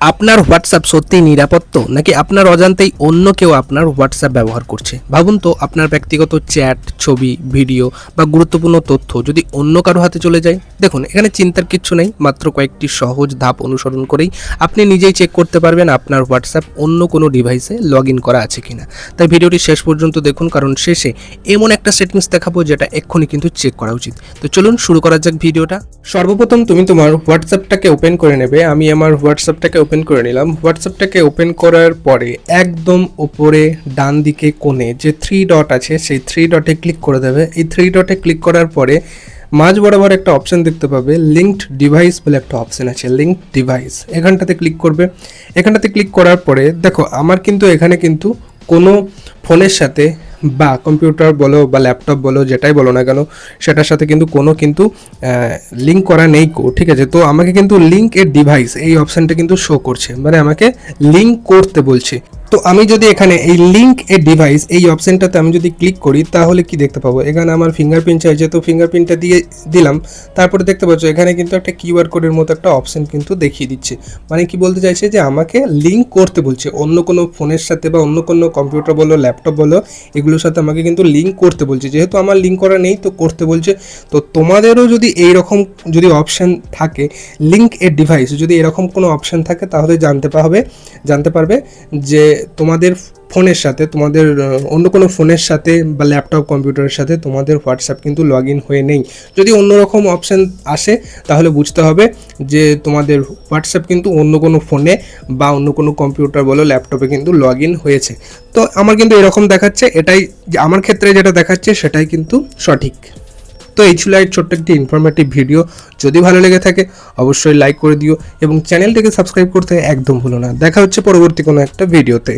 আপনার হোয়াটসঅ্যাপ সত্যিই নিরাপদ তো, নাকি আপনার অজান্তেই অন্য কেউ আপনার হোয়াটসঅ্যাপ ব্যবহার করছে? ভাবুন তো, আপনার ব্যক্তিগত চ্যাট, ছবি, ভিডিও বা গুরুত্বপূর্ণ তথ্য যদি অন্য কারো হাতে চলে যায়। দেখুন, এখানে চিন্তার কিচ্ছু নেই, মাত্র কয়েকটি সহজ ধাপ অনুসরণ করেই আপনি নিজেই চেক করতে পারবেন আপনার হোয়াটসঅ্যাপ অন্য কোনো ডিভাইসে লগ ইন করা আছে কিনা। তাই ভিডিওটি শেষ পর্যন্ত দেখুন, কারণ শেষে এমন একটা সেটিংস দেখাবো যেটা এক্ষুনি কিন্তু চেক করা উচিত। তো চলুন শুরু করা যাক ভিডিওটা। সর্বপ্রথম তুমি তোমার হোয়াটসঅ্যাপটাকে ওপেন করে নেবে। আমি আমার হোয়াটসঅ্যাপটাকে ওপেন করে নিলাম। হোয়াটসঅ্যাপটাকে ওপেন করার পরে একদম উপরে ডান দিকে কোণে যে থ্রি ডট আছে, সেই থ্রি ডটে ক্লিক করে দেবে। এই থ্রি ডটে ক্লিক করার পরে মাঝ বরাবর একটা অপশান দেখতে পাবে, লিঙ্কড ডিভাইস বলে একটা অপশান আছে, লিঙ্কড ডিভাইস। এখানটাতে ক্লিক করবে। এখানটাতে ক্লিক করার পরে দেখো, আমার কিন্তু এখানে কিন্তু কোনো ফোনের সাথে বা কম্পিউটার বলো বা ল্যাপটপ বলো, যেটাই বলো না কেন, সেটার সাথে কিন্তু কোনো কিন্তু লিঙ্ক করা নেই কো, ঠিক আছে। তো আমাকে কিন্তু লিঙ্ক এ ডিভাইস এই অপশানটা কিন্তু শো করছে, মানে আমাকে লিঙ্ক করতে বলছে। তো আমি যদি এখানে এই লিঙ্ক এ ডিভাইস এই অপশানটাতে আমি যদি ক্লিক করি, তাহলে কি দেখতে পাবো, এখানে আমার ফিঙ্গারপ্রিন্ট চাইছে, তো ফিঙ্গারপ্রিন্টটা দিয়ে দিলাম। তারপরে দেখতে পাচ্ছ এখানে কিন্তু একটা কিউআর কোডের মতো একটা অপশান কিন্তু দেখিয়ে দিচ্ছে। মানে কি বলতে চাইছে, যে আমাকে লিঙ্ক করতে বলছে অন্য কোনো ফোনের সাথে বা অন্য কোনো কম্পিউটার বলো, ল্যাপটপ বলো, এগুলোর সাথে আমাকে কিন্তু লিঙ্ক করতে বলছে। যেহেতু আমার লিঙ্ক করা নেই, তো করতে বলছে। তো তোমাদেরও যদি এইরকম যদি অপশান থাকে, লিঙ্ক এ ডিভাইস যদি এরকম কোনো অপশান থাকে, তাহলে জানতে পারবে যে তোমাদের ফোনের সাথে, তোমাদের অন্য কোনো ফোনের সাথে বা ল্যাপটপ কম্পিউটারের সাথে তোমাদের হোয়াটসঅ্যাপ কিন্তু লগ ইন হয়ে নেই। যদি অন্যরকম অপশান আসে, তাহলে বুঝতে হবে যে তোমাদের হোয়াটসঅ্যাপ কিন্তু অন্য কোনো ফোনে বা অন্য কোনো কম্পিউটার বলো, ল্যাপটপে কিন্তু লগ ইন হয়েছে। তো আমার কিন্তু এরকম দেখাচ্ছে, এটাই আমার ক্ষেত্রে যেটা দেখাচ্ছে সেটাই কিন্তু সঠিক। তো এই ছিল এক ছোট্ট একটি ইনফরমেটিভ ভিডিও। যদি ভালো লেগে থাকে অবশ্যই লাইক করে দিও এবং চ্যানেলটিকে সাবস্ক্রাইব করতে একদম ভুলো না। দেখা হচ্ছে পরবর্তী কোনো একটা ভিডিওতে।